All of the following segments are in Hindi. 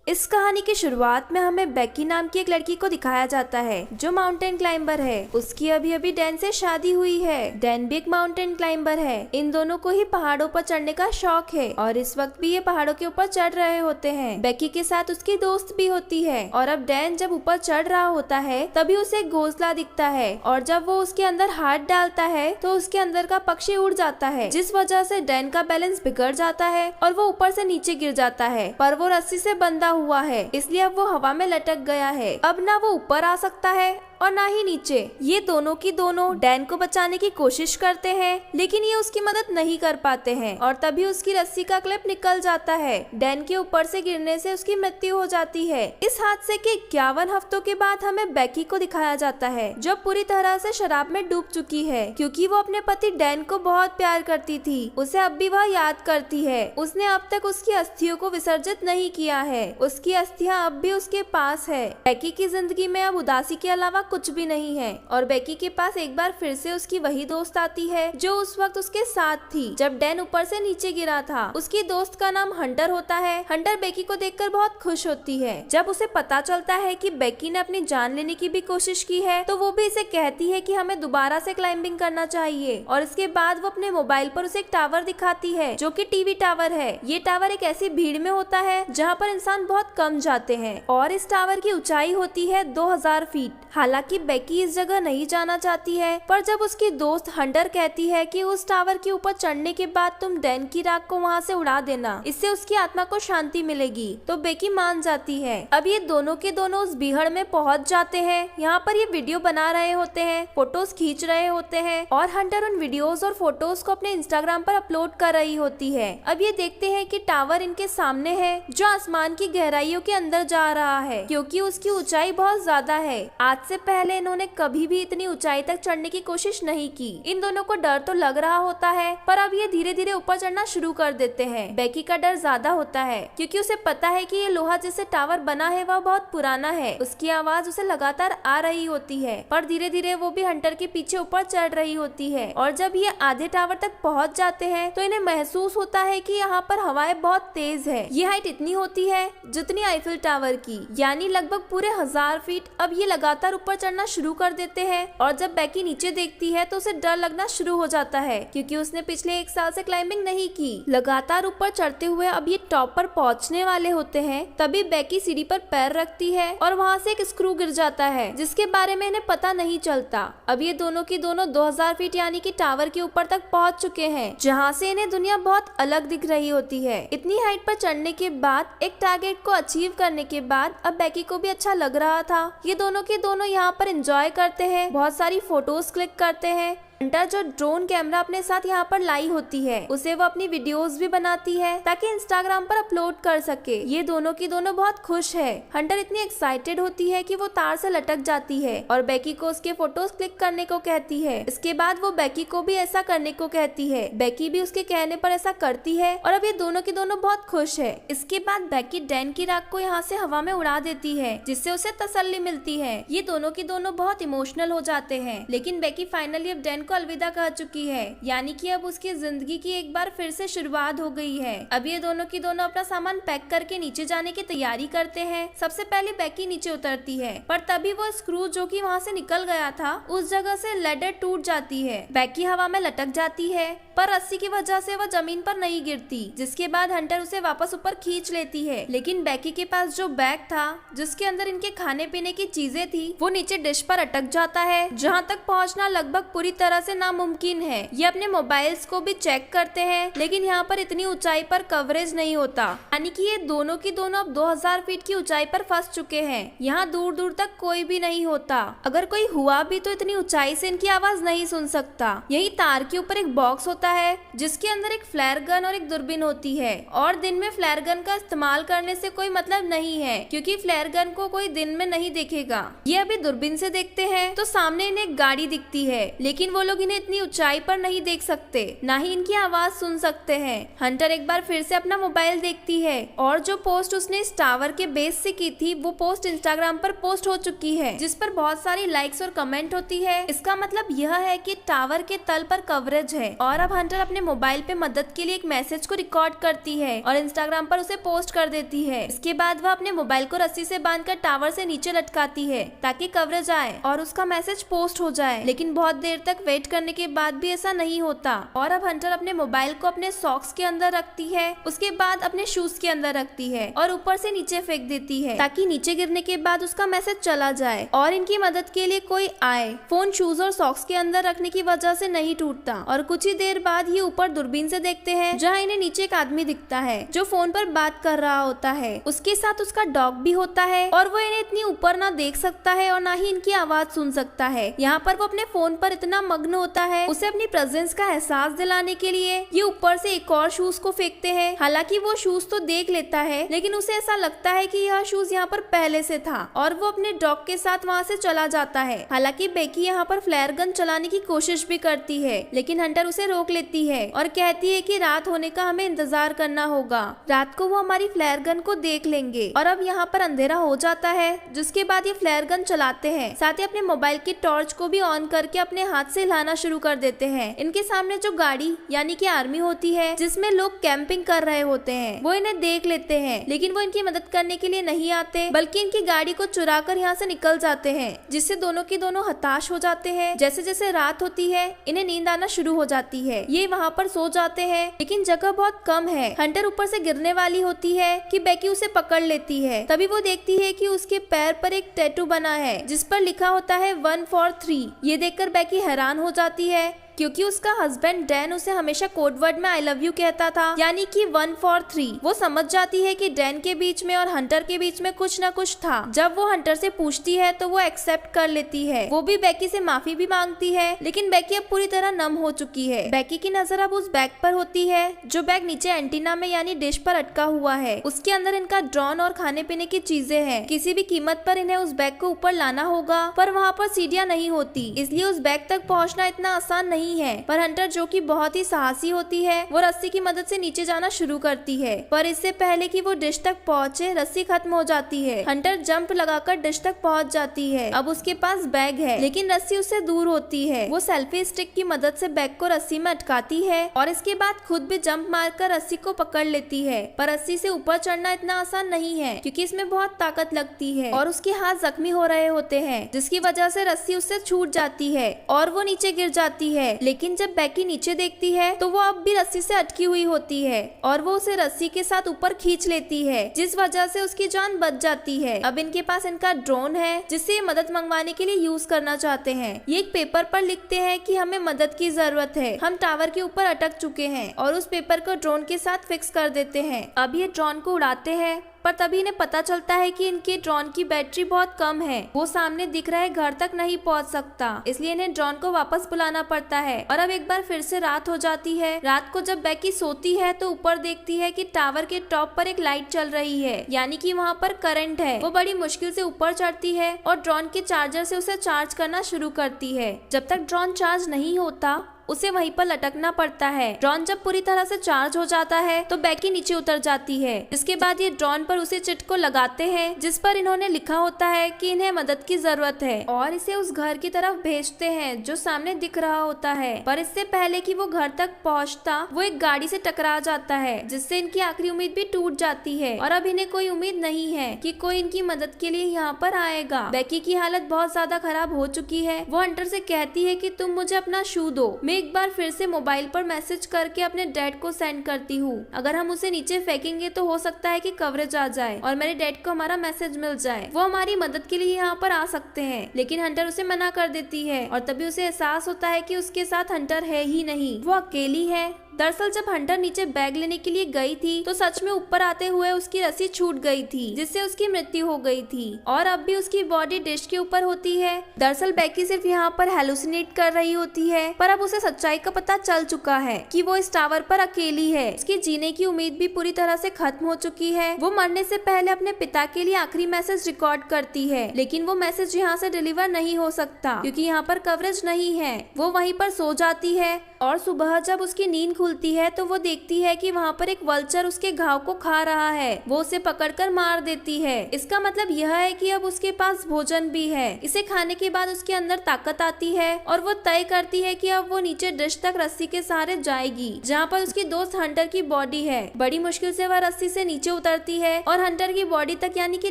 इस कहानी की शुरुआत में हमें बेकी नाम की एक लड़की को दिखाया जाता है जो माउंटेन क्लाइंबर है। उसकी अभी अभी डैन से शादी हुई है। डैन भी एक माउंटेन क्लाइंबर है। इन दोनों को ही पहाड़ों पर चढ़ने का शौक है और इस वक्त भी ये पहाड़ों के ऊपर चढ़ रहे होते हैं। बेकी के साथ उसकी दोस्त भी होती है और अब डैन जब ऊपर चढ़ रहा होता है तभी उसे एक घोंसला दिखता है और जब वो उसके अंदर हाथ डालता है तो उसके अंदर का पक्षी उड़ जाता है, जिस वजह से डैन का बैलेंस बिगड़ जाता है और वो ऊपर से नीचे गिर जाता है। पर वो रस्सी से बंधा हुआ है इसलिए अब वो हवा में लटक गया है। अब ना वो ऊपर आ सकता है और ना ही नीचे। ये दोनों की दोनों डैन को बचाने की कोशिश करते हैं लेकिन ये उसकी मदद नहीं कर पाते हैं और तभी उसकी रस्सी का क्लिप निकल जाता है। डैन के ऊपर से गिरने से उसकी मृत्यु हो जाती है। इस हादसे के 51 हफ्तों के बाद हमें बेकी को दिखाया जाता है जो पूरी तरह से शराब में डूब चुकी है क्योंकि वो अपने पति डैन को बहुत प्यार करती थी। उसे अब भी वह याद करती है। उसने अब तक उसकी अस्थियों को विसर्जित नहीं किया है। उसकी अस्थियां अब भी उसके पास है। बेकी की जिंदगी में अब उदासी के अलावा कुछ भी नहीं है और बेकी के पास एक बार फिर से उसकी वही दोस्त आती है जो उस वक्त उसके साथ थी जब डैन ऊपर से नीचे गिरा था। उसकी दोस्त का नाम हंटर होता है। हंटर बेकी को देखकर बहुत खुश होती है। जब उसे पता चलता है कि बेकी ने अपनी जान लेने की भी कोशिश की है तो वो भी इसे कहती है कि हमें दोबारा से क्लाइंबिंग करना चाहिए और इसके बाद वो अपने मोबाइल पर उसे एक टावर दिखाती है जो कि टीवी टावर है। ये टावर एक ऐसी भीड़ में होता है जहाँ पर इंसान बहुत कम जाते हैं और इस टावर की ऊंचाई होती है 2000 फीट। हालांकि बेकी इस जगह नहीं जाना चाहती है पर जब उसकी दोस्त हंटर कहती है कि उस टावर के ऊपर चढ़ने के बाद तुम डैन की राख को वहाँ से उड़ा देना, इससे उसकी आत्मा को शांति मिलेगी, तो बेकी मान जाती है। अब ये दोनों के दोनों उस बीहड़ में पहुँच जाते हैं। यहाँ पर ये वीडियो बना रहे होते हैं, फोटोज खींच रहे होते हैं और हंटर उन वीडियोज और फोटोज को अपने इंस्टाग्राम पर अपलोड कर रही होती है। अब ये देखते हैं कि टावर इनके सामने है जो आसमान की गहराइयों के अंदर जा रहा है क्योंकि उसकी ऊंचाई बहुत ज्यादा है। आज से पहले इन्होंने कभी भी इतनी ऊंचाई तक चढ़ने की कोशिश नहीं की। इन दोनों को डर तो लग रहा होता है पर अब ये धीरे धीरे ऊपर चढ़ना शुरू कर देते हैं। बेकी का डर ज्यादा होता है क्योंकि उसे पता है कि ये लोहा जिससे टावर बना है वह बहुत पुराना है। उसकी आवाज उसे लगातार आ रही होती है पर धीरे धीरे वो भी हंटर के पीछे ऊपर चढ़ रही होती है और जब ये आधे टावर तक पहुँच जाते हैं तो इन्हें महसूस होता है कि यहाँ पर हवाएं बहुत तेज है। ये हाइट इतनी होती है जितनी आईफिल टावर की, यानी लगभग पूरे 1000 फीट। अब ये लगातार ऊपर चढ़ना शुरू कर देते हैं और जब बेकी नीचे देखती है तो उसे डर लगना शुरू हो जाता है क्योंकि उसने पिछले 1 साल से क्लाइंबिंग नहीं की। लगातार ऊपर चढ़ते हुए अब ये टॉप पर पहुंचने वाले होते हैं तभी बेकी सीढ़ी पर पैर रखती है और वहां से एक स्क्रू गिर जाता है जिसके बारे में इन्हें पता नहीं चलता। अब ये दोनों की दोनों 2000 फीट यानी कि टावर के ऊपर तक पहुंच चुके हैं जहाँ से इन्हें दुनिया बहुत अलग दिख रही होती है। इतनी हाइट पर चढ़ने के बाद एक टारगेट को अचीव करने के बाद अब बेकी को भी अच्छा लग रहा था। ये दोनों के दोनों यहाँ पर एंजॉय करते हैं, बहुत सारी फोटोज क्लिक करते हैं। हंटर जो ड्रोन कैमरा अपने साथ यहाँ पर लाई होती है उसे वो अपनी वीडियोस भी बनाती है ताकि इंस्टाग्राम पर अपलोड कर सके। ये दोनों की दोनों बहुत खुश है। हंटर इतनी एक्साइटेड होती है कि वो तार से लटक जाती है और बेकी को उसके फोटोज क्लिक करने को कहती है। इसके बाद वो बेकी को भी ऐसा करने को कहती है। बेकी भी उसके कहने पर ऐसा करती है और अब ये दोनों की दोनों बहुत खुश है। इसके बाद बेकी डैन की राख को यहाँ से हवा में उड़ा देती है जिससे उसे तसल्ली मिलती है। ये दोनों की दोनों बहुत इमोशनल हो जाते हैं लेकिन बेकी फाइनली अब डैन को अलविदा कह चुकी है, यानी कि अब उसकी जिंदगी की एक बार फिर से शुरुआत हो गई है। अब ये दोनों की दोनों अपना सामान पैक करके नीचे जाने की तैयारी करते हैं। सबसे पहले बेकी नीचे उतरती है पर तभी वो स्क्रू जो कि वहाँ से निकल गया था उस जगह से लैडर टूट जाती है। बेकी हवा में लटक जाती है पर रस्सी की वजह से वह जमीन पर नहीं गिरती, जिसके बाद हंटर उसे वापस ऊपर खींच लेती है। लेकिन बेकी के पास जो बैग था जिसके अंदर इनके खाने पीने की चीजें थी वो नीचे डिश पर अटक जाता है जहाँ तक पहुँचना लगभग पूरी तरह से नामुमकिन है। ये अपने मोबाइल्स को भी चेक करते हैं लेकिन यहाँ पर इतनी ऊंचाई पर कवरेज नहीं होता, यानी कि ये दोनों की दोनों अब 2000 फीट की ऊंचाई पर फंस चुके हैं। यहाँ दूर दूर तक कोई भी नहीं होता। अगर कोई हुआ भी तो इतनी ऊंचाई से इनकी आवाज नहीं सुन सकता। यही तार के ऊपर एक बॉक्स होता है जिसके अंदर एक फ्लेयर गन और एक दूरबीन होती है और दिन में फ्लेयर गन का इस्तेमाल करने से कोई मतलब नहीं है क्योंकि फ्लेयर गन को कोई दिन में नहीं देखेगा। ये अभी दूरबीन से देखते हैं तो सामने इन्हें एक गाड़ी दिखती है लेकिन वो लोग इन्हें इतनी ऊंचाई पर नहीं देख सकते, ना ही इनकी आवाज सुन सकते हैं। हंटर एक बार फिर से अपना मोबाइल देखती है और जो पोस्ट उसने इस टावर के बेस से की थी वो पोस्ट इंस्टाग्राम पर पोस्ट हो चुकी है, जिस पर बहुत सारी लाइक्स और कमेंट होती है। इसका मतलब यह है कि टावर के तल पर कवरेज है। और अब हंटर अपने मोबाइल पे मदद के लिए एक मैसेज को रिकॉर्ड करती है और इंस्टाग्राम पर उसे पोस्ट कर देती है। इसके बाद वह अपने मोबाइल को रस्सी से बांधकर टावर से नीचे लटकाती है ताकि कवरेज आए और उसका मैसेज पोस्ट हो जाए। लेकिन बहुत देर तक वेट करने के बाद भी ऐसा नहीं होता और अब हंटर अपने मोबाइल को अपने सॉक्स के अंदर रखती है, उसके बाद अपने शूज के अंदर रखती है और ऊपर से नीचे फेंक देती है ताकि नीचे गिरने के बाद उसका मैसेज चला जाए और इनकी मदद के लिए कोई आए। फोन शूज और सॉक्स के अंदर रखने की वजह से नहीं टूटता और कुछ ही देर बाद ये ऊपर दूरबीन से देखते हैं जहाँ इन्हें नीचे एक आदमी दिखता है जो फोन पर बात कर रहा होता है। उसके साथ उसका डॉग भी होता है और वो इन्हें इतनी ऊपर ना देख सकता है और ना ही इनकी आवाज सुन सकता है। यहाँ पर वो अपने फोन पर इतना मग्न होता है, उसे अपनी प्रेजेंस का एहसास दिलाने के लिए ये ऊपर से एक और शूज को फेंकते हैं। हालांकि वो शूज तो देख लेता है लेकिन उसे ऐसा लगता है कि यह शूज यहाँ पर पहले से था और वो अपने डॉग के साथ वहाँ से चला जाता है। हालांकि बेकी यहाँ पर फ्लेयर गन चलाने की कोशिश भी करती है लेकिन हंटर उसे रोक लेती है और कहती है कि रात होने का हमें इंतजार करना होगा, रात को वो हमारी फ्लेयर गन को देख लेंगे। और अब यहाँ पर अंधेरा हो जाता है जिसके बाद ये फ्लेयर गन चलाते हैं, साथ ही अपने मोबाइल की टॉर्च को भी ऑन करके अपने हाथ से हिलाना शुरू कर देते हैं। इनके सामने जो गाड़ी यानी कि आर्मी होती है जिसमें लोग कैंपिंग कर रहे होते हैं वो इन्हें देख लेते हैं लेकिन वो इनकी मदद करने के लिए नहीं आते बल्कि इनकी गाड़ी को चुरा कर यहाँ से निकल जाते हैं, जिससे दोनों के दोनों हताश हो जाते हैं। जैसे जैसे रात होती है इन्हें नींद आना शुरू हो जाती है, ये वहाँ पर सो जाते हैं लेकिन जगह बहुत कम है। हंटर ऊपर से गिरने वाली होती है कि बेकी उसे पकड़ लेती है, तभी वो देखती है कि उसके पैर पर एक टैटू बना है जिस पर लिखा होता है 1 for 3। ये देखकर बेकी हैरान हो जाती है क्योंकि उसका हस्बैंड डैन उसे हमेशा कोड वर्ड में आई लव यू कहता था, यानी कि 1 for 3। वो समझ जाती है कि डैन के बीच में और हंटर के बीच में कुछ न कुछ था। जब वो हंटर से पूछती है तो वो एक्सेप्ट कर लेती है। वो भी बेकी से माफी भी मांगती है लेकिन बेकी अब पूरी तरह नम हो चुकी है। बेकी की नजर अब उस बैग पर होती है जो बैग नीचे एंटीना में यानी डिश पर अटका हुआ है। उसके अंदर इनका ड्रोन और खाने पीने की चीजें हैं। किसी भी कीमत पर इन्हें उस बैग को ऊपर लाना होगा पर वहाँ पर सीढ़ियाँ नहीं होती, इसलिए उस बैग तक पहुँचना इतना आसान नहीं है। पर हंटर जो कि बहुत ही साहसी होती है वो रस्सी की मदद से नीचे जाना शुरू करती है, पर इससे पहले कि वो डिश तक पहुंचे रस्सी खत्म हो जाती है। हंटर जंप लगाकर डिश तक पहुंच जाती है। अब उसके पास बैग है लेकिन रस्सी उससे दूर होती है। वो सेल्फी स्टिक की मदद से बैग को रस्सी में अटकाती है और इसके बाद खुद भी जंप मारकर रस्सी को पकड़ लेती है। पर रस्सी से ऊपर चढ़ना इतना आसान नहीं है क्योंकि इसमें बहुत ताकत लगती है और उसके हाथ जख्मी हो रहे होते हैं, जिसकी वजह से रस्सी उससे छूट जाती है और वो नीचे गिर जाती है। लेकिन जब बेकी नीचे देखती है तो वो अब भी रस्सी से अटकी हुई होती है और वो उसे रस्सी के साथ ऊपर खींच लेती है, जिस वजह से उसकी जान बच जाती है। अब इनके पास इनका ड्रोन है जिससे ये मदद मंगवाने के लिए यूज करना चाहते हैं। ये एक पेपर पर लिखते हैं कि हमें मदद की जरूरत है, हम टावर के ऊपर अटक चुके हैं, और उस पेपर को ड्रोन के साथ फिक्स कर देते हैं। अब ये ड्रोन को उड़ाते हैं पर तभी इन्हें पता चलता है कि इनके ड्रोन की बैटरी बहुत कम है, वो सामने दिख रहे घर तक नहीं पहुंच सकता, इसलिए इन्हें ड्रोन को वापस बुलाना पड़ता है। और अब एक बार फिर से रात हो जाती है। रात को जब बेकी सोती है तो ऊपर देखती है कि टावर के टॉप पर एक लाइट चल रही है, यानी कि वहाँ पर करंट है। वो बड़ी मुश्किल से ऊपर चढ़ती है और ड्रोन के चार्जर से उसे चार्ज करना शुरू करती है। जब तक ड्रोन चार्ज नहीं होता उसे वहीं पर लटकना पड़ता है। ड्रोन जब पूरी तरह से चार्ज हो जाता है तो बेकी नीचे उतर जाती है। इसके बाद ये ड्रोन पर उसे चिट को लगाते हैं जिस पर इन्होंने लिखा होता है कि इन्हें मदद की जरूरत है, और इसे उस घर की तरफ भेजते हैं जो सामने दिख रहा होता है। पर इससे पहले कि वो घर तक पहुंचता वो एक गाड़ी से टकरा जाता है, जिससे इनकी आखिरी उम्मीद भी टूट जाती है और अब इन्हें कोई उम्मीद नहीं है कि कोई इनकी मदद के लिए यहाँ पर आएगा। बेकी की हालत बहुत ज्यादा खराब हो चुकी है। वो हंटर से कहती है कि तुम मुझे अपना शू दो। एक बार फिर से मोबाइल पर मैसेज करके अपने डैड को सेंड करती हूँ। अगर हम उसे नीचे फेंकेंगे तो हो सकता है कि कवरेज आ जाए और मेरे डैड को हमारा मैसेज मिल जाए, वो हमारी मदद के लिए यहाँ पर आ सकते हैं। लेकिन हंटर उसे मना कर देती है और तभी उसे एहसास होता है कि उसके साथ हंटर है ही नहीं, वो अकेली है। दरअसल जब हंटर नीचे बैग लेने के लिए गई थी तो सच में ऊपर आते हुए उसकी रस्सी छूट गई थी, जिससे उसकी मृत्यु हो गई थी और अब भी उसकी बॉडी डिश के ऊपर होती है। दरअसल बेकी सिर्फ यहाँ पर हेलुसिनेट कर रही होती है, पर अब उसे सच्चाई का पता चल चुका है कि वो इस टावर पर अकेली है। उसकी जीने की उम्मीद भी पूरी तरह से खत्म हो चुकी है। वो मरने से पहले अपने पिता के लिए आखिरी मैसेज रिकॉर्ड करती है, लेकिन वो मैसेज यहाँ से डिलीवर नहीं हो सकता क्योंकि यहाँ पर कवरेज नहीं है। वो वहीं पर सो जाती है और सुबह जब उसकी नींद खुलती है तो वो देखती है कि वहाँ पर एक वल्चर उसके घाव को खा रहा है। वो उसे पकड़कर मार देती है। इसका मतलब यह है कि अब उसके पास भोजन भी है। इसे खाने के बाद उसके अंदर ताकत आती है और वो तय करती है कि अब वो नीचे डिश तक रस्सी के सहारे जाएगी, जहाँ पर उसकी दोस्त हंटर की बॉडी है। बड़ी मुश्किल से वह रस्सी से नीचे उतरती है और हंटर की बॉडी तक यानी कि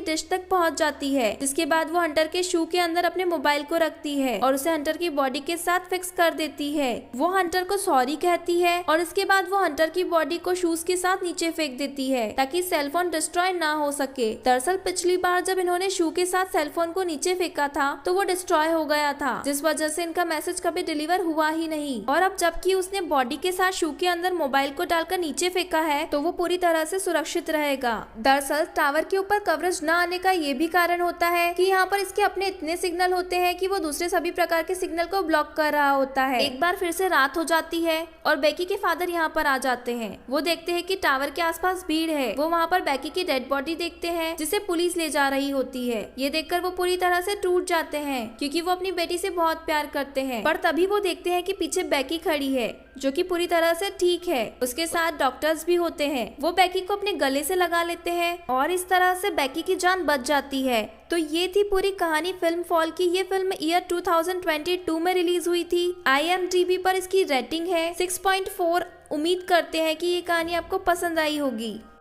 डिश तक पहुँच जाती है, जिसके बाद वो हंटर के शू के अंदर अपने मोबाइल को रखती है और उसे हंटर की बॉडी के साथ फिक्स कर देती है। वो हंटर को सॉरी कहती है और इसके बाद वो हंटर की बॉडी को शूज के साथ नीचे फेंक देती है ताकि सेलफोन डिस्ट्रॉय ना हो सके। दरअसल पिछली बार जब इन्होंने शू के साथ सेलफोन को नीचे फेंका था तो वो डिस्ट्रॉय हो गया था, जिस वजह से इनका मैसेज कभी डिलीवर हुआ ही नहीं। और अब जबकि उसने बॉडी के साथ शू के अंदर मोबाइल को डालकर नीचे फेंका है तो वो पूरी तरह से सुरक्षित रहेगा। दरअसल टावर के ऊपर कवरेज न आने का ये भी कारण होता है कि यहाँ पर इसके अपने इतने सिग्नल होते हैं कि वो दूसरे सभी प्रकार के सिग्नल को ब्लॉक कर रहा होता है। एक बार फिर से रात हो जाती है और बेकी के फादर यहाँ पर आ जाते हैं। वो देखते हैं कि टावर के आसपास भीड़ है। वो वहाँ पर बेकी की डेड बॉडी देखते हैं जिसे पुलिस ले जा रही होती है। ये देखकर वो पूरी तरह से टूट जाते हैं क्योंकि वो अपनी बेटी से बहुत प्यार करते हैं। पर तभी वो देखते हैं कि पीछे बेकी खड़ी है जो कि पूरी तरह से ठीक है। उसके साथ डॉक्टर्स भी होते हैं। वो बेकी को अपने गले से लगा लेते हैं और इस तरह से बेकी की जान बच जाती है। तो ये थी पूरी कहानी फिल्म फॉल की। ये फिल्म ईयर 2022 में रिलीज हुई थी। IMDb पर इसकी रेटिंग है 6.4। उम्मीद करते हैं कि ये कहानी आपको पसंद आई होगी।